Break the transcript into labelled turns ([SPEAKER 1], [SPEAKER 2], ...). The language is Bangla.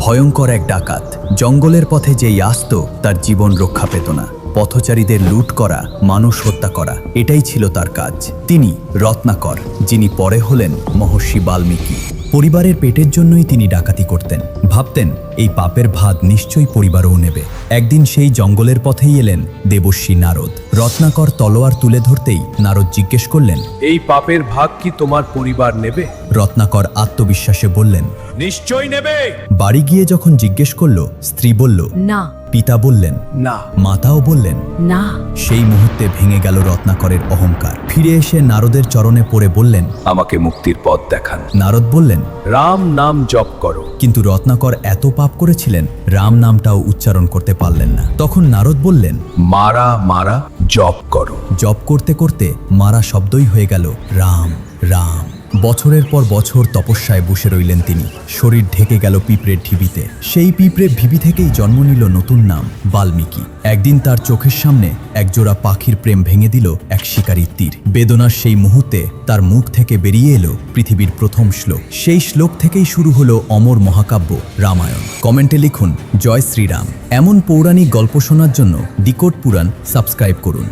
[SPEAKER 1] ভয়ঙ্কর এক ডাকাত জঙ্গলের পথে যেই আসত তার জীবন রক্ষা পেত না। পথচারীদের লুট করা, মানুষ হত্যা করা, এটাই ছিল তার কাজ। তিনি রত্নাকর, যিনি পরে হলেন মহর্ষি বাল্মীকি। পরিবারের পেটের জন্যই তিনি ডাকাতি করতেন। ভাবতেন এই পাপের ভাগ নিশ্চয়ই পরিবারও নেবে। একদিন সেই জঙ্গলের পথেই এলেন দেবর্ষি নারদ। রত্নাকর তলোয়ার তুলে ধরতেই নারদ জিজ্ঞেস করলেন,
[SPEAKER 2] এই পাপের ভাগ কি তোমার পরিবার নেবে?
[SPEAKER 1] রত্নাকর আত্মবিশ্বাসে বললেন,
[SPEAKER 2] নিশ্চয়ই নেবে।
[SPEAKER 1] বাড়ি গিয়ে যখন জিজ্ঞেস করল, স্ত্রী বলল
[SPEAKER 3] না,
[SPEAKER 1] পিতা বললেন
[SPEAKER 2] না।
[SPEAKER 1] মাতাও বললেন
[SPEAKER 3] না।
[SPEAKER 1] সেই মুহূর্তে ভেঙে গেল রত্নাকরের অহংকার। ফিরে এসে নারদের চরণে পড়ে বললেন,
[SPEAKER 2] আমাকে মুক্তির পথ দেখান।
[SPEAKER 1] নারদ বললেন,
[SPEAKER 2] রাম নাম জপ করো।
[SPEAKER 1] কিন্তু রত্নাকর এত পাপ করেছিলেন রাম নামটাও উচ্চারণ করতে পারলেন না। তখন নারদ বললেন,
[SPEAKER 2] মারা মারা জপ করো।
[SPEAKER 1] জপ করতে করতে মারা শব্দই হয়ে গেল রাম রাম। বছরের পর বছর তপস্যায় বসে রইলেন তিনি। শরীর ঢেকে গেল পিঁপড়ের ঢিবিতে। সেই পিঁপড়ের ঢিবি থেকেই জন্ম নিল নতুন নাম বাল্মীকি। একদিন তার চোখের সামনে একজোড়া পাখির প্রেম ভেঙে দিল এক শিকারীর তীর। বেদনার সেই মুহূর্তে তার মুখ থেকে বেরিয়ে এলো পৃথিবীর প্রথম শ্লোক। সেই শ্লোক থেকেই শুরু হলো অমর মহাকাব্য রামায়ণ। কমেন্টে লিখুন জয় শ্রীরাম। এমন পৌরাণিক গল্প শোনার জন্য ডিকোড পুরাণ সাবস্ক্রাইব করুন।